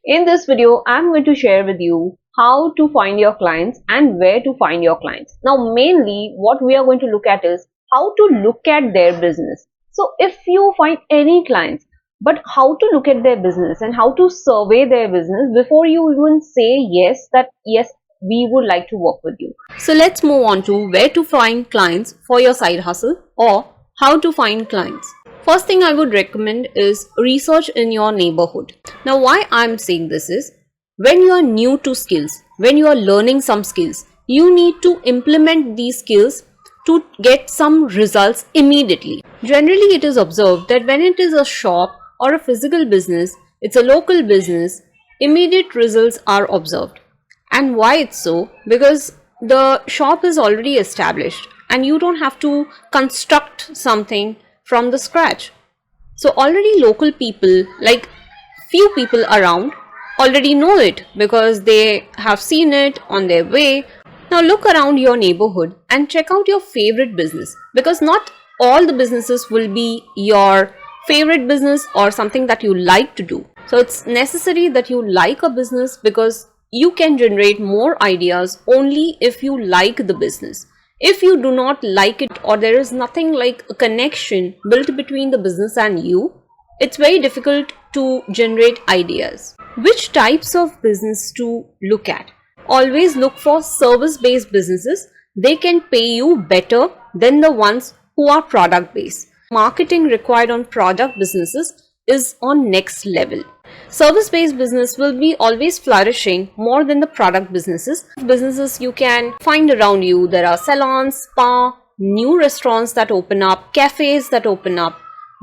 In this video, I'm going to share with you how to find your clients and where to find your clients. Now, mainly what we are going to look at is how to look at their business. So if you find any clients, but how to look at their business and how to survey their business before you even say yes, that yes, we would like to work with you. So let's move on to where to find clients for your side hustle or how to find clients. First thing I would recommend is research in your neighborhood. Now why I'm saying this is, when you are new to skills, when you are learning some skills, you need to implement these skills to get some results immediately. Generally, it is observed that when it is a shop or a physical business, it's a local business, immediate results are observed. And why it's so? Because the shop is already established and you don't have to construct something from the scratch. So already local people, like few people around, already know it because they have seen it on their way. Now look around your neighborhood and check out your favorite business, because not all the businesses will be your favorite business or something that you like to do. So it's necessary that you like a business, because you can generate more ideas only if you like the business. If you do not like it, or there is nothing like a connection built between the business and you, it's very difficult to generate ideas. Which types of business to look at? Always look for service-based businesses. They can pay you better than the ones who are product-based. Marketing required on product businesses is on next level. Service-based business will be always flourishing more than the product businesses. Businesses you can find around you. There are salons, spa, new restaurants that open up, cafes that open up,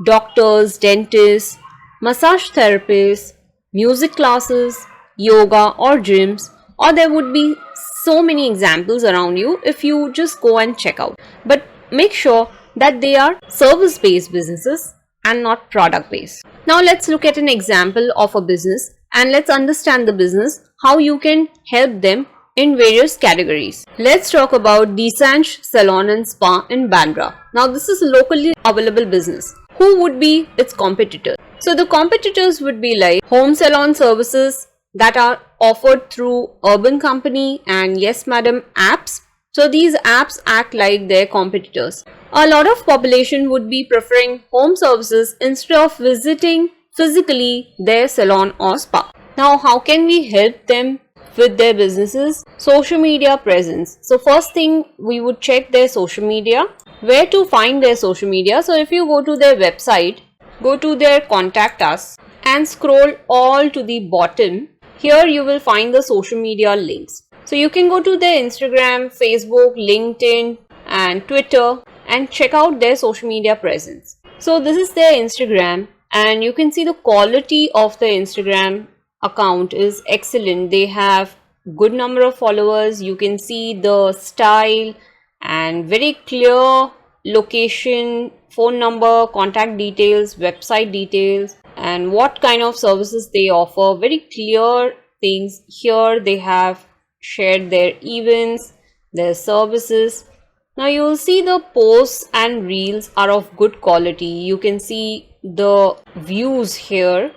doctors, dentists, massage therapists, music classes, yoga or gyms, or there would be so many examples around you if you just go and check out. But make sure that they are service-based businesses and not product-based. Now let's look at an example of a business and let's understand the business, how you can help them in various categories. Let's talk about Desange Salon and Spa in Bandra. Now this is a locally available business. Who would be its competitors? So the competitors would be like home salon services that are offered through Urban Company and Yes Madam apps. So these apps act like their competitors. A lot of population would be preferring home services instead of visiting physically their salon or spa. Now how can we help them with their businesses? Social media presence. So first thing, we would check their social media. Where to find their social media? So if you go to their website, go to their contact us and scroll all to the bottom. Here you will find the social media links. So you can go to their Instagram, Facebook, LinkedIn and Twitter and check out their social media presence. So this is their Instagram and you can see the quality of the Instagram account is excellent. They have good number of followers. You can see the style and very clear location, phone number, contact details, website details and what kind of services they offer. Very clear things. Here they have shared their events, their services. Now you will see the posts and reels are of good quality. You can see the views here,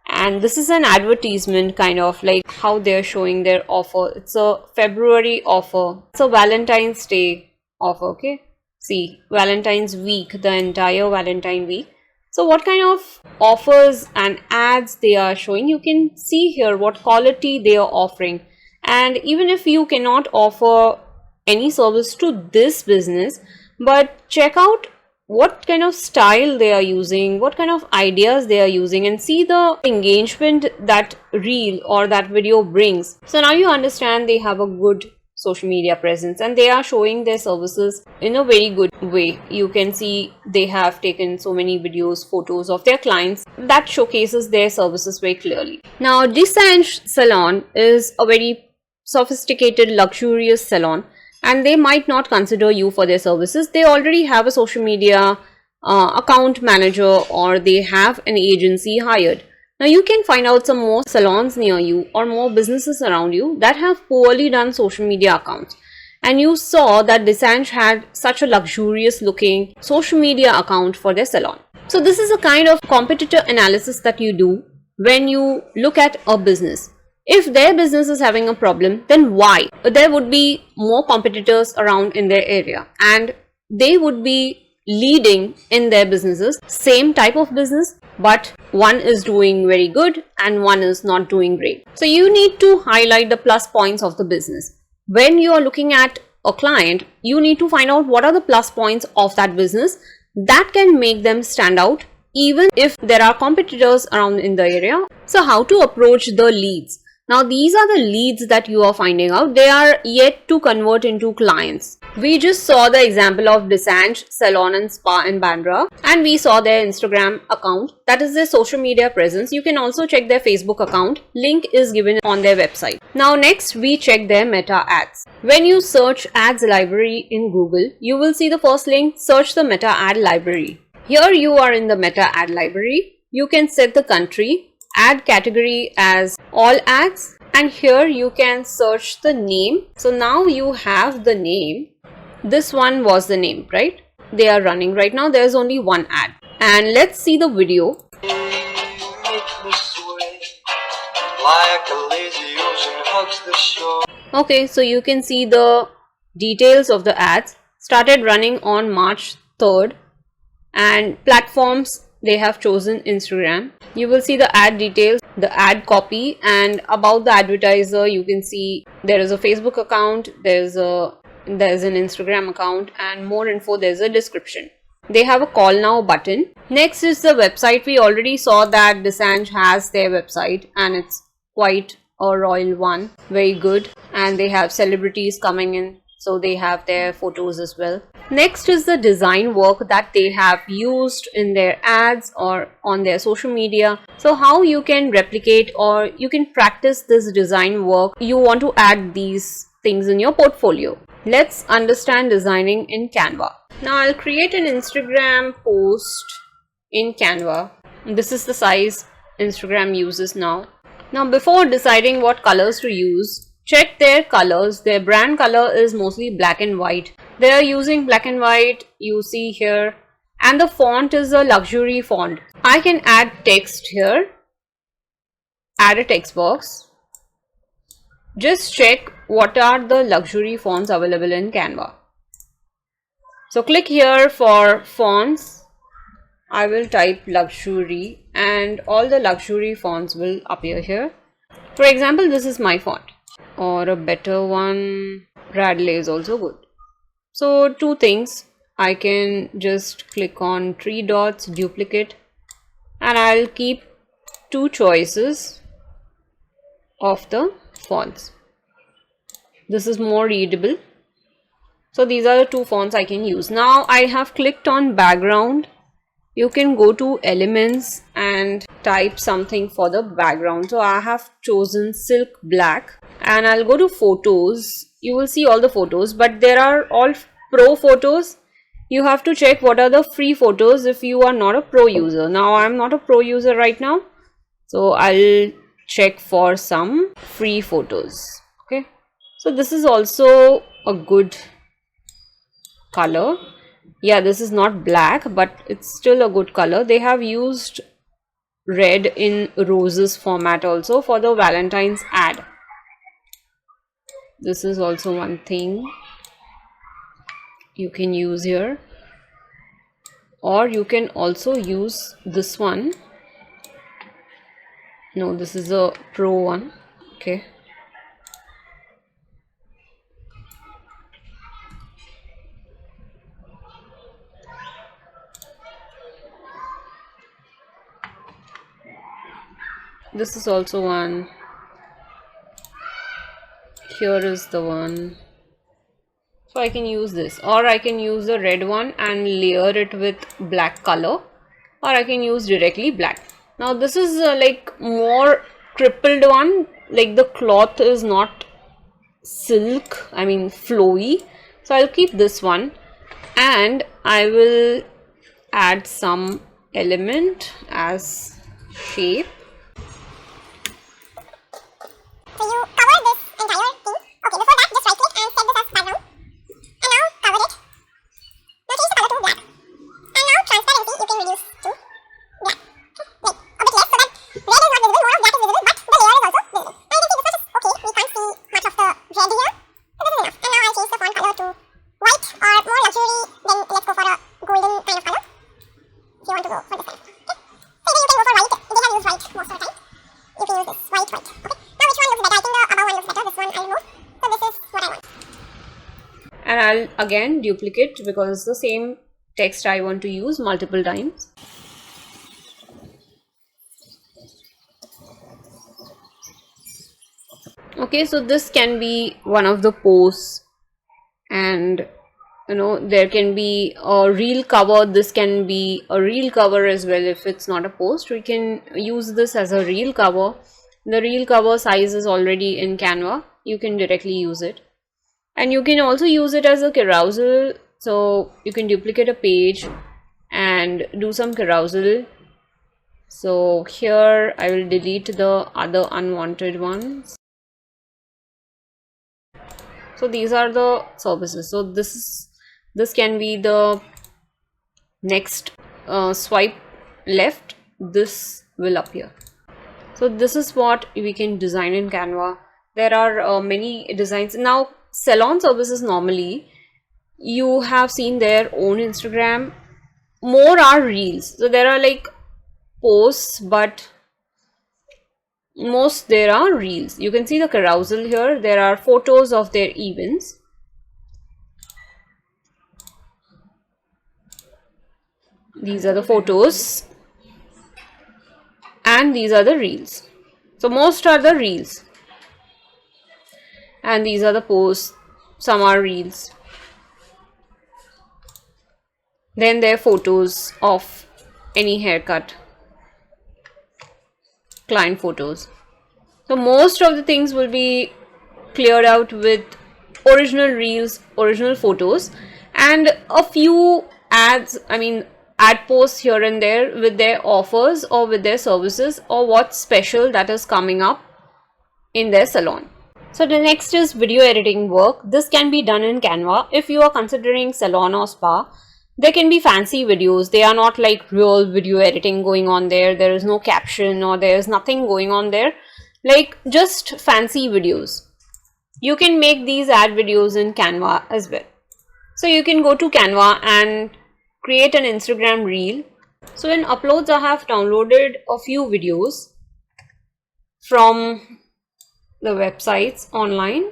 and this is an advertisement kind of like how they're showing their offer. It's a February offer. It's a Valentine's Day offer. Okay, see, Valentine's week, the entire Valentine week. So what kind of offers and ads they are showing, you can see here what quality they are offering. And even if you cannot offer any service to this business, but check out what kind of style they are using, what kind of ideas they are using, and see the engagement that reel or that video brings. So now you understand they have a good social media presence and they are showing their services in a very good way. You can see they have taken so many videos, photos of their clients that showcases their services very clearly. Now Desange Salon is a very sophisticated, luxurious salon and they might not consider you for their services. They already have a social media account manager or they have an agency hired. Now you can find out some more salons near you or more businesses around you that have poorly done social media accounts. And you saw that Desange had such a luxurious looking social media account for their salon. So this is a kind of competitor analysis that you do when you look at a business. If their business is having a problem, then why? There would be more competitors around in their area and they would be leading in their businesses, same type of business, but one is doing very good and one is not doing great. So you need to highlight the plus points of the business. When you are looking at a client, you need to find out what are the plus points of that business that can make them stand out even if there are competitors around in the area. So how to approach the leads? Now these are the leads that you are finding out. They are yet to convert into clients. We just saw the example of Desange Salon and Spa in Bandra, and we saw their Instagram account, that is their social media presence. You can also check their Facebook account. Link is given on their website. Now next we check their meta ads. When you search ads library in Google, you will see the first link, search the meta ad library. Here you are in the meta ad library. You can set the country, ad category as all ads, and here you can search the name. So now you have the name. This one was the name, right? They are running right now. There's only one ad. And let's see the video. Okay, so you can see the details of the ads. Started running on March 3rd. And platforms, they have chosen Instagram. You will see the ad details, the ad copy, and about the advertiser you can see there is a Facebook account, there's an Instagram account, and more info, there's a description. They have a call now button. Next is the website. We already saw that Desange has their website and it's quite a royal one, very good, and they have celebrities coming in, so they have their photos as well. Next is the design work that they have used in their ads or on their social media. So how you can replicate or you can practice this design work. You want to add these things in your portfolio. Let's understand designing in Canva. Now I'll create an Instagram post in Canva. This is the size Instagram uses now. Now before deciding what colors to use, check their colors. Their brand color is mostly black and white. They are using black and white, you see here, and the font is a luxury font. I can add text here, add a text box. Just check what are the luxury fonts available in Canva. So click here for fonts. I will type luxury and all the luxury fonts will appear here. For example, this is my font, or a better one, Radley is also good. So two things, I can just click on three dots, duplicate, and I'll keep two choices of the fonts. This is more readable. So these are the two fonts I can use. Now I have clicked on background. You can go to elements and type something for the background. So I have chosen silk black and I'll go to photos. You will see all the photos, but there are all pro photos. You have to check what are the free photos if you are not a pro user. Now I'm not a pro user right now, so I'll check for some free photos. Okay, so this is also a good color. Yeah, this is not black, but it's still a good color. They have used red in roses format also for the Valentine's ad. This is also one thing you can use here, or you can also use this one. No, this is a pro one. Okay, this is also one. Here is the one. So I can use this, or I can use the red one and layer it with black color, or I can use directly black. Now this is like more crippled one, like the cloth is not silk, I mean flowy. So I'll keep this one and I will add some element as shape. So you cover this entire thing. Okay, before that, just right click and set this as background. And now cover it. Now change the color to black. And now transparency you can reduce to black. Like a bit less so that red is not visible right. Okay. Now which one looks better? I think the above one looks better. This one I'll remove. So this is what I want. And I'll again duplicate because it's the same text I want to use multiple times. Okay, so this can be one of the posts, and there can be a reel cover. This can be a reel cover as well. If it's not a post, we can use this as a reel cover. The reel cover size is already in Canva. You can directly use it, and you can also use it as a carousel. So you can duplicate a page and do some carousel. So here I will delete the other unwanted ones. So these are the services. So this can be the next swipe left. This will appear. So this is what we can design in Canva. There are many designs. Now salon services, normally you have seen their own Instagram. More are reels. So there are like posts, but most there are reels. You can see the carousel here. There are photos of their events. These are the photos, and these are the reels. So most are the reels, and these are the posts. Some are reels. Then there are photos of any haircut, client photos. So most of the things will be cleared out with original reels, original photos, and a few ads, ad posts here and there with their offers or with their services or what's special that is coming up in their salon. So the next is video editing work. This can be done in Canva. If you are considering salon or spa, there can be fancy videos. They are not like real video editing going on there. There is no caption or there is nothing going on there. Like just fancy videos. You can make these ad videos in Canva as well. So you can go to Canva and create an Instagram reel. So in uploads, I have downloaded a few videos from the websites online.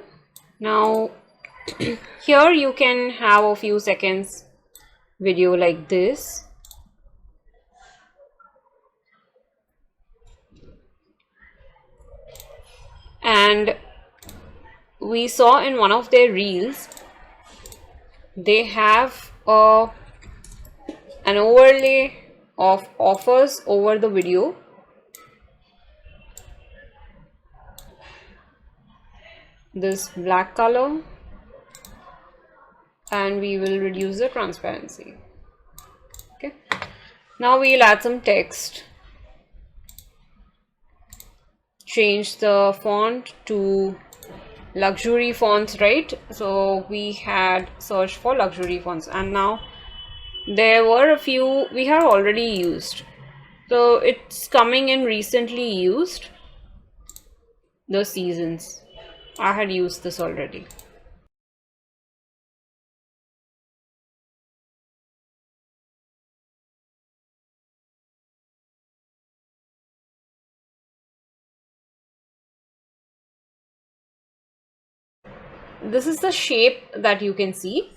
Now here you can have a few seconds video like this. And we saw in one of their reels, they have an overlay of offers over the video. This black color, and we will reduce the transparency. Okay, now we'll add some text. Change the font to luxury fonts, right? So we had searched for luxury fonts, and now there were a few we have already used. So it's coming in recently used. The seasons, I had used this already. This is the shape that you can see,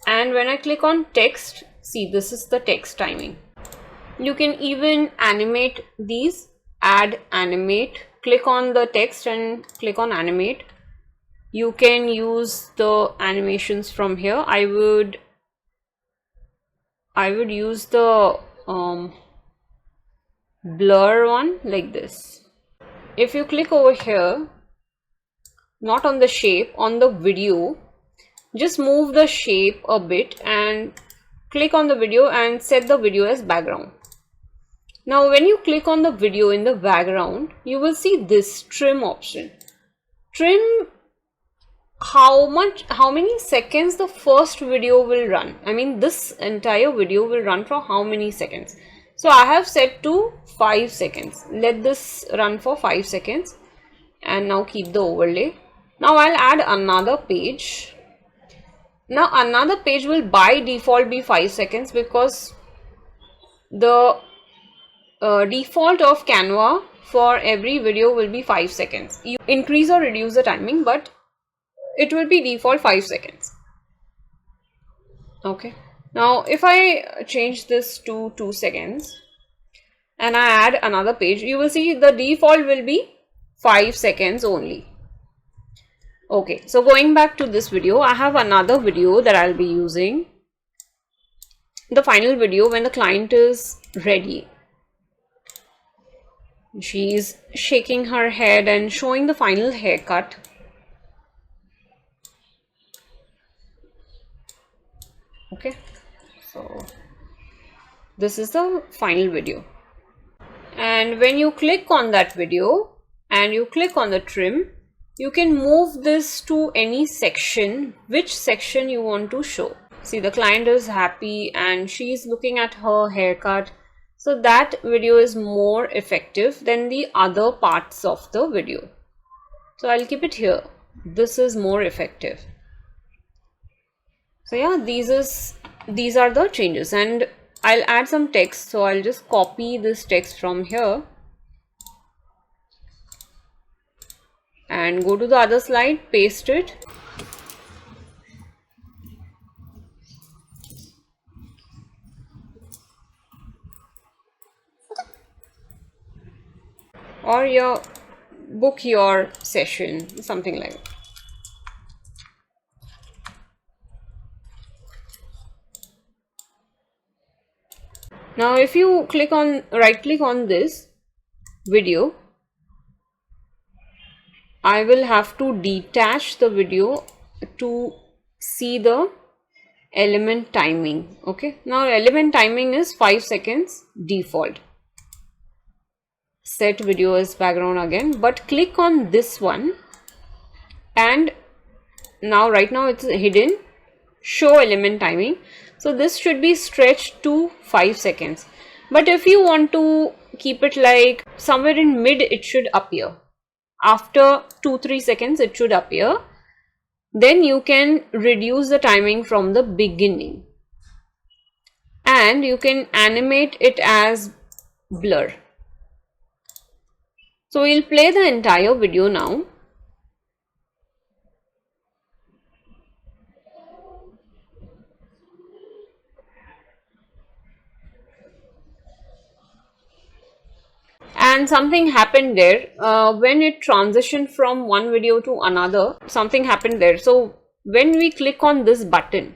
and when I click on text, see, this is the text timing. You can even animate these. Add animate, click on the text and click on animate. You can use the animations from here. I would use the blur one like this. If you click over here, not on the shape, on the video, just move the shape a bit and click on the video and set the video as background. Now when you click on the video in the background, you will see this trim option. Trim how many seconds the first video will run. This entire video will run for how many seconds. So I have set to 5 seconds. Let this run for 5 seconds, and now keep the overlay. Now I'll add another page. Now another page will by default be 5 seconds because the default of Canva for every video will be 5 seconds. You increase or reduce the timing, but it will be default 5 seconds. Okay. Now if I change this to 2 seconds and I add another page, you will see the default will be 5 seconds only. Okay, so going back to this video, I have another video that I'll be using. The final video when the client is ready. She's shaking her head and showing the final haircut. Okay, so this is the final video. And when you click on that video and you click on the trim, you can move this to any section, which section you want to show. See, the client is happy and she's looking at her haircut. So that video is more effective than the other parts of the video. So I'll keep it here. This is more effective. So yeah, these are the changes, and I'll add some text. So I'll just copy this text from here and go to the other slide, paste it. Or book your session, something like that. Now if you right click on this video, I will have to detach the video to see the element timing. Okay, now element timing is 5 seconds default. Set video as background again, but click on this one, and now right now it's hidden, show element timing. So this should be stretched to 5 seconds, but if you want to keep it like somewhere in mid, it should appear after 2-3 seconds, it should appear. Then you can reduce the timing from the beginning and you can animate it as blur. So we'll play the entire video now. And something happened there when it transitioned from one video to another. Something happened there. So when we click on this button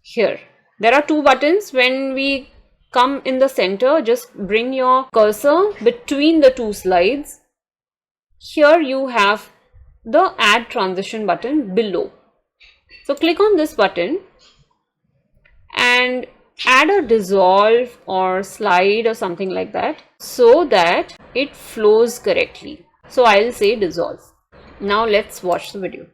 here, there are two buttons. When we come in the center, just bring your cursor between the two slides. Here you have the add transition button below. So click on this button and add a dissolve or slide or something like that so that it flows correctly. So I'll say dissolve. Now let's watch the video.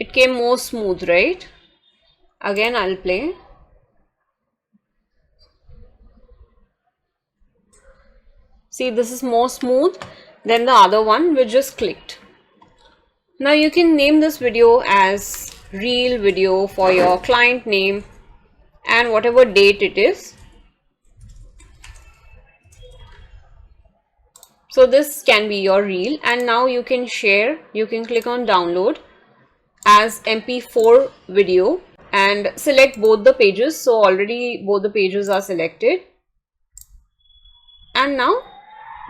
It came more smooth, right? Again, I'll play. See, this is more smooth than the other one which just clicked. Now you can name this video as reel video for your client name and whatever date it is. So this can be your reel, and now you can share. You can click on download as MP4 video and select both the pages. So already both the pages are selected, and now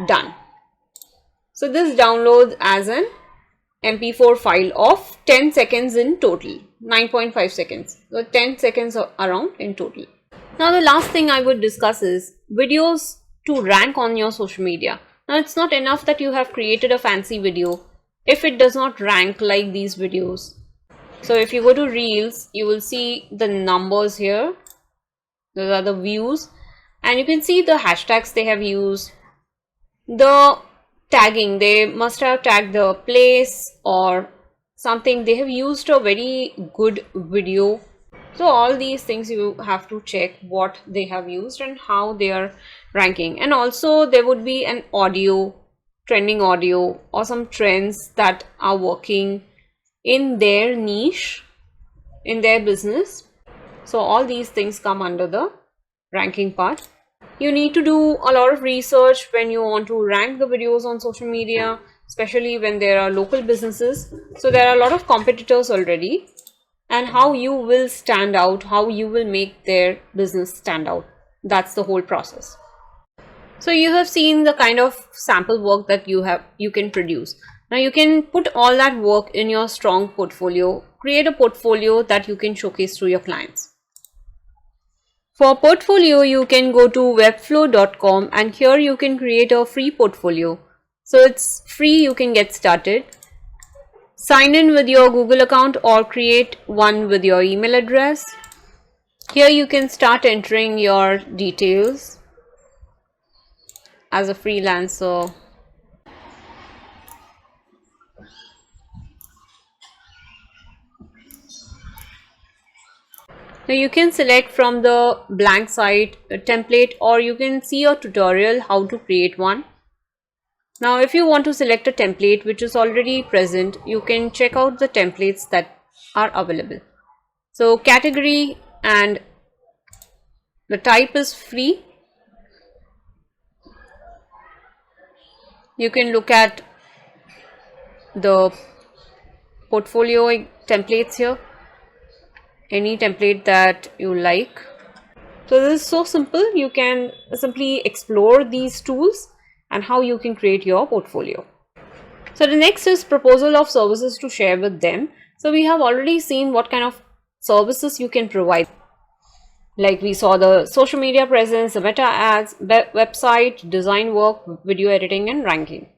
done. So this downloads as an MP4 file of 10 seconds in total, 9.5 seconds. So 10 seconds around in total. Now the last thing I would discuss is videos to rank on your social media. Now it's not enough that you have created a fancy video if it does not rank like these videos. So if you go to Reels, you will see the numbers here. Those are the views, and you can see the hashtags they have used, the tagging. They must have tagged the place or something. They have used a very good video. So all these things you have to check what they have used and how they are ranking. And also there would be an audio, trending audio, or some trends that are working in their niche in their business. So all these things come under the ranking part. You need to do a lot of research when you want to rank the videos on social media, especially when there are local businesses. So there are a lot of competitors already, and how you will stand out, how you will make their business stand out. That's the whole process. So you have seen the kind of sample work that you can produce. Now you can put all that work in your strong portfolio, create a portfolio that you can showcase to your clients. For portfolio, you can go to webflow.com, and here you can create a free portfolio. So it's free, you can get started. Sign in with your Google account or create one with your email address. Here you can start entering your details as a freelancer. Now you can select from the blank site template, or you can see a tutorial how to create one. Now if you want to select a template which is already present, you can check out the templates that are available. So category and the type is free. You can look at the portfolio templates here, any template that you like. So this is so simple. You can simply explore these tools and how you can create your portfolio. So the next is proposal of services to share with them. So we have already seen what kind of services you can provide. Like we saw the social media presence, the meta ads, website, design work, video editing and ranking.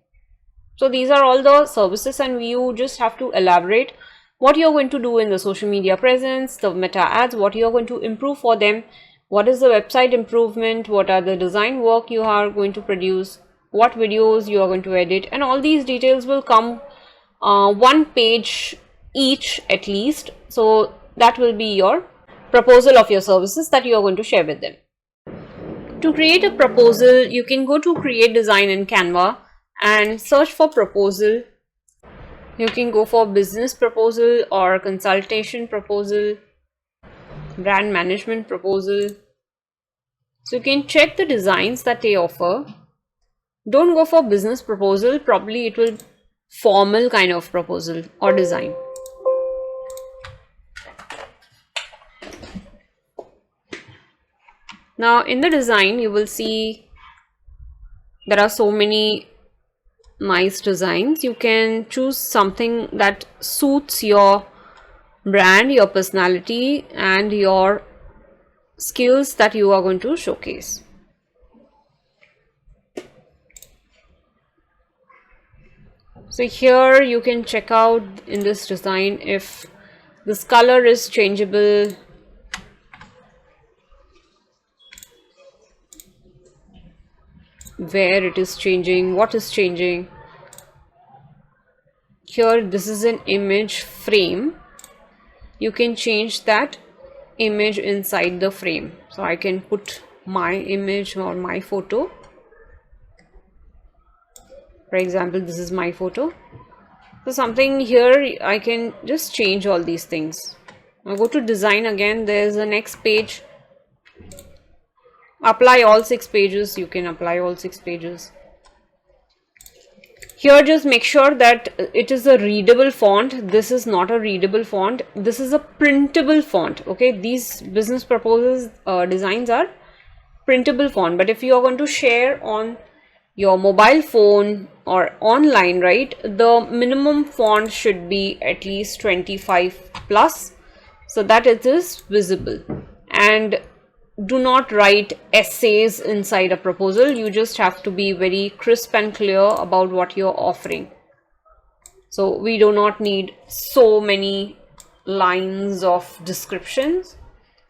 So these are all the services, and you just have to elaborate what you're going to do in the social media presence, the meta ads, what you're going to improve for them, what is the website improvement, what are the design work you are going to produce, what videos you are going to edit, and all these details will come one page each at least. So that will be your proposal of your services that you are going to share with them. To create a proposal, you can go to create design in Canva and search for proposal. You can go for business proposal or consultation proposal, brand management proposal. So you can check the designs that they offer. Don't go for business proposal, probably it will formal kind of proposal or design. Now in the design you will see there are so many nice designs. You can choose something that suits your brand, your personality and your skills that you are going to showcase. So here you can check out in this design if this color is changeable, where it is changing, what is changing. Here this is an image frame. You can change that image inside the frame. So I can put my image or my photo. For example, this is my photo. So something here I can just change all these things. I'll go to design again. There's the next page. Apply all 6 pages. You can apply all 6 pages. Here just make sure that it is a readable font. This is not a readable font. This is a printable font. Okay, these business proposals designs are printable font. But if you are going to share on your mobile phone or online, right, the minimum font should be at least 25 plus, so that it is visible. And do not write essays inside a proposal. You just have to be very crisp and clear about what you're offering. So we do not need so many lines of descriptions.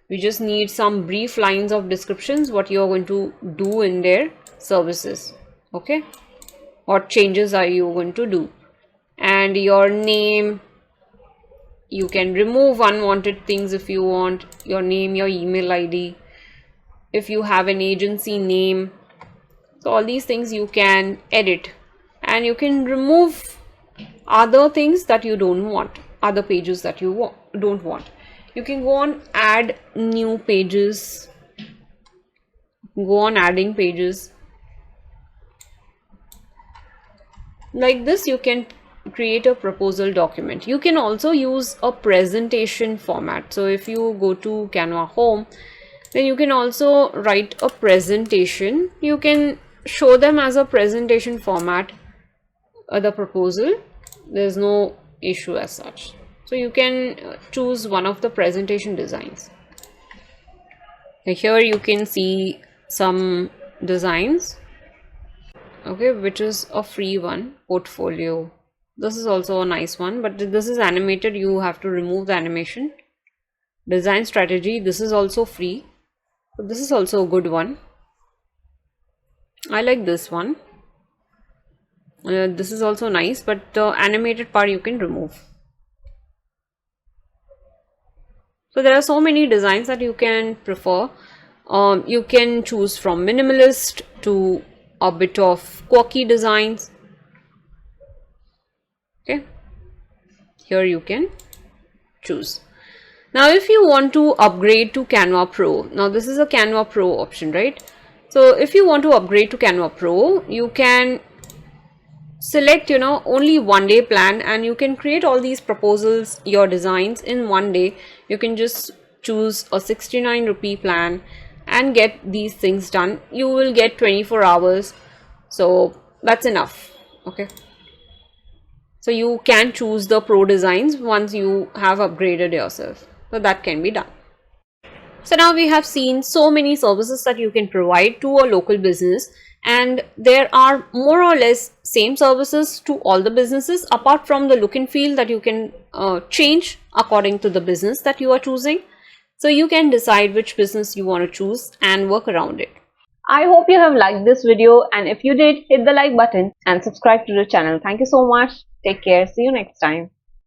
We just need some brief lines of descriptions, what you're going to do in their services. Okay, what changes are you going to do, and your name. You can remove unwanted things if you want. Your name, your email ID, if you have an agency name. So all these things you can edit, and you can remove other things that you don't want, other pages that you don't want. You can go on add new pages, go on adding pages. Like this, you can create a proposal document. You can also use a presentation format. So if you go to Canva Home, then you can also write a presentation. You can show them as a presentation format, the proposal. There's no issue as such. So you can choose one of the presentation designs. Here you can see some designs, okay, which is a free one, portfolio. This is also a nice one, but this is animated. You have to remove the animation. Design strategy, this is also free. So this is also a good one. I like this one. This is also nice, but the animated part you can remove. So there are so many designs that you can prefer. You can choose from minimalist to a bit of quirky designs. Okay, here you can choose. Now if you want to upgrade to Canva Pro, now this is a Canva Pro option, right? So if you want to upgrade to Canva Pro, you can select only 1 day plan, and you can create all these proposals, your designs in 1 day. You can just choose a 69 rupee plan and get these things done. You will get 24 hours, so that's enough. Okay, so you can choose the pro designs once you have upgraded yourself, so that can be done. So now we have seen so many services that you can provide to a local business, and there are more or less same services to all the businesses, apart from the look and feel that you can change according to the business that you are choosing. So you can decide which business you want to choose and work around it. I hope you have liked this video, and if you did, hit the like button and subscribe to the channel. Thank you so much. Take care. See you next time.